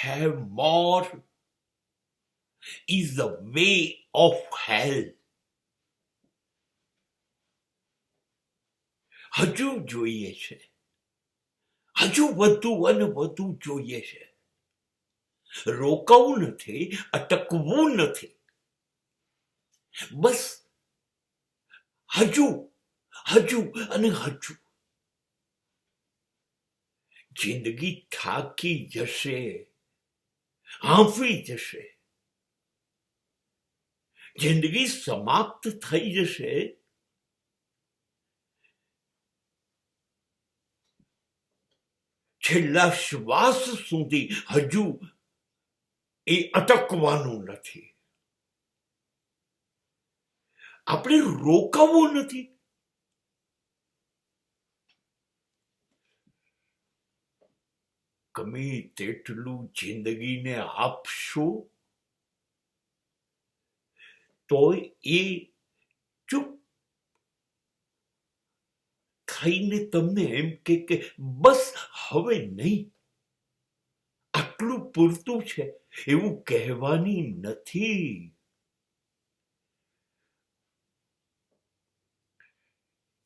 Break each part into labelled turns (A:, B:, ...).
A: have more is the way of hell. હજુ જોઈએ છે, હજુ વધુ અને વધુ જોઈએ છે. રોકાવું નથી, અટકવું નથી, બસ હજુ હજુ અને હજુ. જિંદગી થાકી જશે, હાંફી જશે, જિંદગી સમાપ્ત થઈ જશે. છેલ્લા શ્વાસ સુધી હજુ એ અટકવાનું નથી. આપણે રોકાવું નથી. ગમે તેટલું જિંદગીને આપશો તોય એ ચૂપ થઈને તમને એમ કે બસ હવે નહીં, આટલું પૂરતું છે, એવું કહેવાની નથી.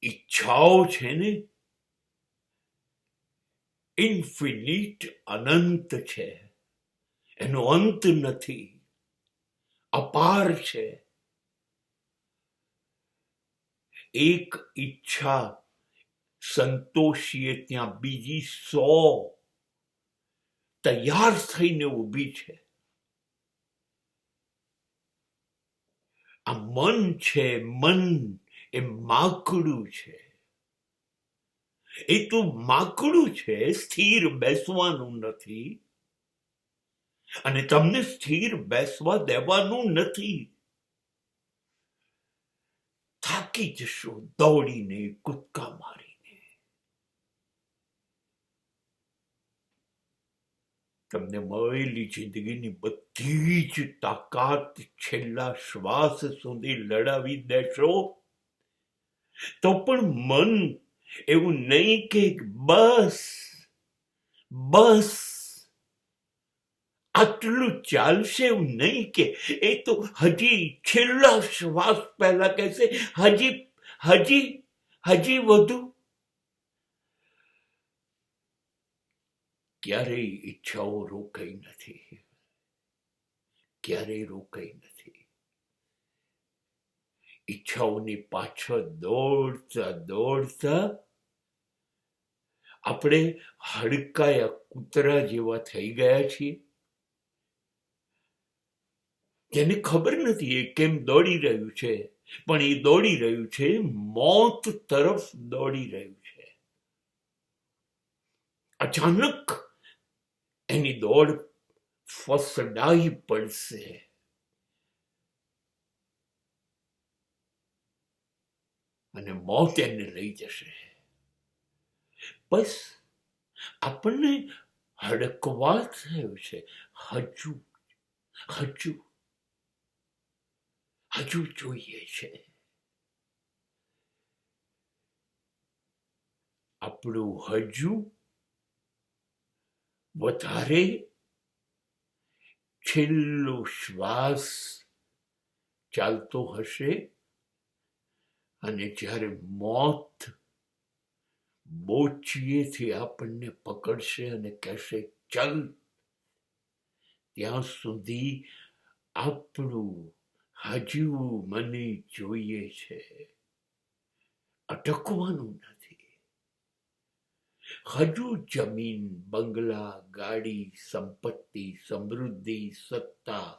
A: ઈચ્છાઓ છે ને ઇન્ફિનિટ, અનંત છે, એનો અંત નથી, અપાર છે. એક ઈચ્છા સંતોષીએ ત્યાં બીજી 100 તૈયાર થઈને ઊભી છે. આ મન છે, મન એ માકડું છે. એ તો માકડું છે, સ્થિર બેસવાનું નથી, અને તમને સ્થિર બેસવા દેવાનું નથી. થાકી જશો દોડીને, કૂદકા મારીને. તમને મળેલી જિંદગીની બધી જ તાકાત છેલ્લા શ્વાસ સુધી લડાવી દેશો તો પણ મન એવું નહીં કે બસ બસ આટલું ચાલશે, એવું નહીં કે. એ તો હજી છેલ્લા શ્વાસ પહેલા કહેશે હજી હજી હજી વધુ. ક્યારેય ઈચ્છાઓ રોકાઈ નથી, ક્યારેય રોકાઈ નથી. ઈચ્છાઓની પાછળ દોડતા દોડતા આપણે હડકાયા કૂતરા જેવા થઈ ગયા છીએ, જેને ખબર નથી એ કેમ દોડી રહ્યું છે, પણ એ દોડી રહ્યું છે મોત તરફ દોડી રહ્યું છે. અચાનક એની દોડ ફસડાઈ પડશે અને મોત એને લઈ જશે. બસ આપણને હડકવા થયું છે. હજુ હજુ હજુ જોઈએ છે. આપણું હજુ વધારે છેલ્લો શ્વાસ ચાલતો હશે, અને જ્યારે મોત બોચીએથી આપણને પકડશે અને કહેશે ચલ, ત્યાં સુધી આપણું હજુ મને જોઈએ છે. અટકવાનું નથી. હજુ જમીન, બંગલા, ગાડી, સંપત્તિ, સમૃદ્ધિ, સત્તા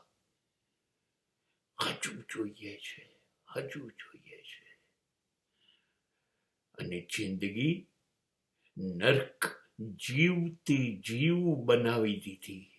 A: હજુ જોઈએ છે, હજુ જોઈએ છે. અને જિંદગી નર્ક જીવતી જીવ બનાવી દીધી.